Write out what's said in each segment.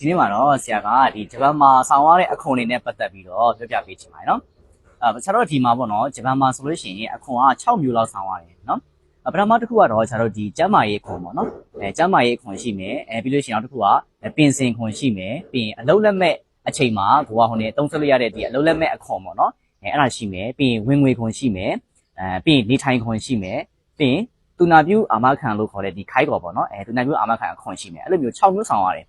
ဒီနေ့မှာတော့ဆရာကဒီဂျပန်မှာဆောင်ရတဲ့အခွန်တွေနဲ့ပတ်သက်ပြီးတော့ပြောပြပေးချင်ပါတယ်နော်ဆရာတို့ဒီမှာပေါ့နော်ဂျပန်မှာဆိုလို့ရှိရင်အခွန်က6မျိုးလောက်ဆောင်ရတယ်နော်ပထမတစ်ခုကတော့ဆရာတို့ဒီကျန်းမာရေးအခွန်ပေါ့နော်ကျန်းမာရေးအခွန်ရှိမယ်ပြီးလို့ရှိရင်နောက်တစ်ခုကပင်စင်ခွန်ရှိမယ်ပြီးရင်အလုပ်လက်မဲ့အချိန်မှာကိုကဟိုနေသုံးဆွလို့ရတဲ့ဒီအလုပ်လက်မဲ့အခွန်ပေါ့နော်အဲ့ဒါရှိမယ်ပြီးရင်ဝင်ငွေခွန်ရှိမယ်ပြီးရင်နေထိုင်ခွန်ရှိမယ်ပြီးရင်သူနာပြုအာမခံလို့ခေါ်တဲ့ဒီခိုက်ကောပေါ့နော်သူနာပြုအာမခံအခွန်ရှိမယ်အဲ့လိုမျိုး6မျိုးဆောင်ရတယ်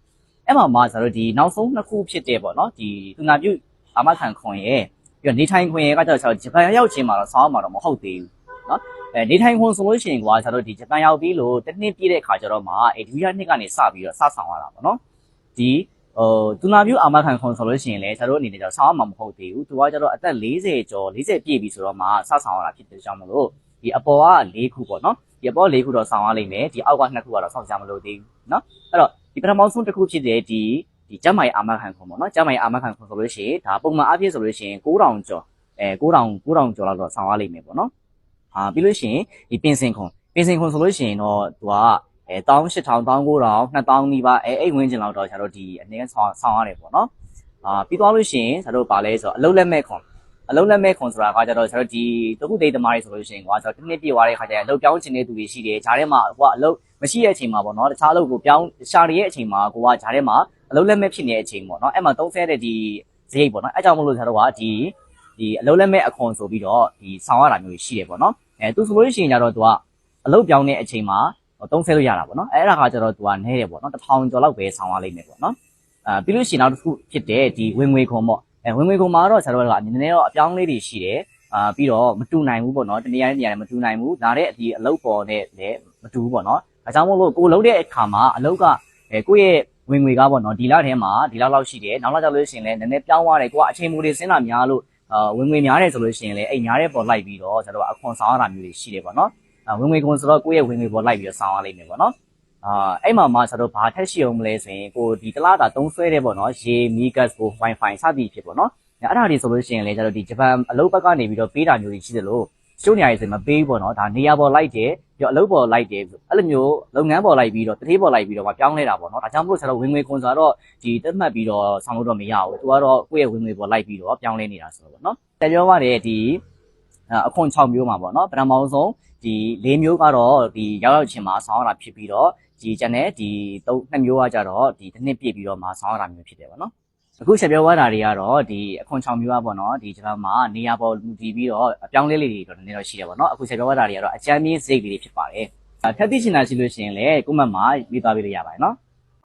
အဲ့မှာဆိုတော့ဒီနောက်ဆုံးနှစ်ခုဖြစ်တဲ့ပေါ့နော်ဒီသူနာပြုအာမခံခွန်ရဲ့ပြီးတော့နေထိုင်ခွန်ရဲ့ကကျတော့ဂျပန်ရောက်ချင်းမှာတော့ဆောင်းမှာတော့မဟုတ်သေးဘူးနော်နေထိုင်ခွန်ဆိုလို့ရှိရင်ကွာကျတော့ဒီဂျပန်ရောက်ပြီးလို့တစ်နှစ်ပြည့်တဲ့အခါကျတော့မှဒုတိယနှစ်ကနေစပြီးတော့စဆောင်ရတာပေါ့နော်ဒီသူနာပြုအာမခံခွန်ဆိုလို့ရှိရင်လည်းကျတော့အနေနဲ့ကျတော့ဆောင်းမှာမဟုတ်သေးဘူးသူကကျတော့အသက်40ကျော်40ပြည့်ပြီဆိုတော့မှစဆောင်ရတာဖြစ်တဲ့ကြောင့်မလို့ဒီအပေါ်က4ခုပေါ့နော်ဒီအပေါ်4ခုတော့ဆောင်ရလိမ့်မယ်ဒီအောက်က2ခုကတော့ဆောင်ကြမလို့သေးဘူးနော်အဲ့တော့ဒီပထမဆုံးတစ်ခုဖြစ်တဲ့ဒီကျမ်းမာရေးအာမခံခွန်ပေါ့နော်ကျမ်းမာရေးအာမခံခွန်ဆိုလို့ရှိရင်ဒါပုံမှန်အပြည့်ဆိုလို့ရှိရင်9000ကျော်9000ကျော်လောက်တော့ဆောင်ရလိမ့်မယ်ပေါ့နော်ပြီးလို့ရှိရင်ဒီပင်စင်ခွန်ဆိုလို့ရှိရင်တော့သူက18000 19000 2000နီးပါးအဲ့ဝင်းကျင်လောက်တော့ကျွန်တော်တို့ဒီအနေနဲ့ဆောင်ရတယ်ပေါ့နော်ပြီးသွားလို့ရှိရင်ကျွန်တော်တို့ဗာလဲဆိုတော့အလုံးလက်မဲ့ခွန်ဆိုတာကကျတော့ကျွန်တော်ဒီတခုသိသမားတွေဆိုလို့ရှိရင်ကွာကျွန်တော်တစ်နှစ်ပြည့်သွားတဲ့ခါကျရင်အလုပ်ပြောင်းချင်တဲ့သူတွေရှိတယ်ဂျားထဲမှာဟိုကအလုပ်မရှိတဲ့အချိန်မှာပေါ့နော်တခြားအလုပ်ကိုပြောင်းရှာရတဲ့အချိန်မှာကိုကဂျားထဲမှာအလုပ်လက်မဲ့ဖြစ်နေတဲ့အချိန်ပေါ့နော်အဲ့မှာသုံးဆတဲ့ဒီစရိတ်ပေါ့နော်အဲ့ကြောင့်မလို့ကျွန်တော်တို့ကဒီအလုပ်လက်မဲ့အခွန်ဆိုပြီးတော့ဒီဆောင်ရတာမျိုးရှိတယ်ပေါ့နော်သူဆိုလို့ရှိရင်ကျတော့သူကအလုပ်ပြောင်းတဲ့အချိန်မှာသုံးဆလို့ရတာပေါ့နော်အဲ့ဒါကကျတော့သူကနဲတယ်ပေါ့နော်1000ကျော်လောက်ပဲဆောင်ရလိမ့်မယ်ပေါ့နော်ပြီးလို့ရှိရင်နောက်တစ်ခုဖြစ်တဲ့ဒီဝင်ငွေခွန်ပေါ့ဝင်ငွေခွန်မှာတော့ကျွန်တော်တို့ကနည်းနည်းတော့အပြောင်းလေးတွေရှိတယ်ပြီးတော့မတူနိုင်ဘူးပေါ့နော်တနည်းအားဖြင့်မတူနိုင်ဘူးဒါတဲ့အအလုပ်ပေါ်နဲ့လည်းမတူဘူးပေါ့နော်ဒါကြောင့်မို့လို့ကိုလုံးတဲ့အခါမှာအလုပ်ကကိုယ့်ရဲ့ဝင်ငွေကပေါ့နော်ဒီလထဲမှာဒီလောက်ရှိတယ်နောက်လာကြလို့ရှိရင်လည်းနည်းနည်းပြောင်းသွားတယ်ကိုကအချိန်မူတွေစဉ်းတာများလို့ဝင်ငွေများတယ်ဆိုလို့ရှိရင်လည်းအဲ့များတဲ့ပေါ်လိုက်ပြီးတော့ကျွန်တော်အခွန်ဆောင်ရတာမျိုးတွေရှိတယ်ပေါ့နော်ဝင်ငွေခွန်ဆိုတော့ကိုယ့်ရဲ့ဝင်ငွေပေါ်လိုက်ပြီးတော့ဆောင်ရလိမ့်မယ်ပေါ့နော်အဲ့မှာကျွန်တော်ဘာထက်ရှိအောင်မလဲဆိုရင်ကိုဒီတလားတာသုံးဆွဲတဲ့ပေါ့နော်ရေမီဂတ်ကို Wi-Fi စသည်ဖြစ်ပေါ့နော်အဲ့ဒါတွေဆိုလို့ရှိရင်လည်းကျွန်တော်ဒီဂျပန်အလုပ်ဘက်ကနေပြီးတော့ပေးတာမျိုးတွေရှိတယ်လို့ကျုပ်နေရာတွေဆိုမပေးဘူးပေါ့နော်ဒါနေရာပေါ်လိုက်တယ်ပြီးတော့အလုပ်ပေါ်လိုက်တယ်အဲ့လိုမျိုးလုပ်ငန်းပေါ်လိုက်ပြီးတော့တတိပေါ်လိုက်ပြီးတော့ပြောင်းလဲတာပေါ့နော်ဒါကြောင့်မို့ကျွန်တော်ဝင်ငွေခွန်ဆိုတော့ဒီတက်မှတ်ပြီးတော့ဆောင်လို့တော့မရဘူးသူကတော့ကိုယ့်ရဲ့ဝင်ငွေပေါ်လိုက်ပြီးတော့ပြောင်းလဲနေတာဆိုတော့ပေါ့နော်တပြောပါတယ်ဒီအခွန်6မျိုးမှာပေါ့နော်ပထမဆုံးဒီ4မျိုးကတော့ဒီရောက်ချင်းမှာဆောင်ရတာဖြစ်ပြီးတော့ဒီကျန်တဲ့ဒီ2မျိုးကကြတော့ဒီတစ်နှစ်ပြည့်ပြီးတော့မှဆောင်ရတာမျိုးဖြစ်တယ်ပေါ့နော်အခုဆက်ပြောသွားတာတွေကတော့ဒီအခွန်6မျိုးပါပေါ့နော်ဒီကျွန်တော်မှာနေရာပေါ်လူတည်ပြီးတော့အပြောင်းလဲလေးတွေတော့နည်းနည်းတော့ရှိတယ်ပေါ့နော်အခုဆက်ပြောသွားတာတွေကတော့အကြမ်းမြင့်စိတ်လေးတွေဖြစ်ပါတယ်ထပ်သိချင်တာရှိလို့ရှိရင်လည်းကိုမတ်မှာရေးသွားပေးလို့ရပါတယ်နော်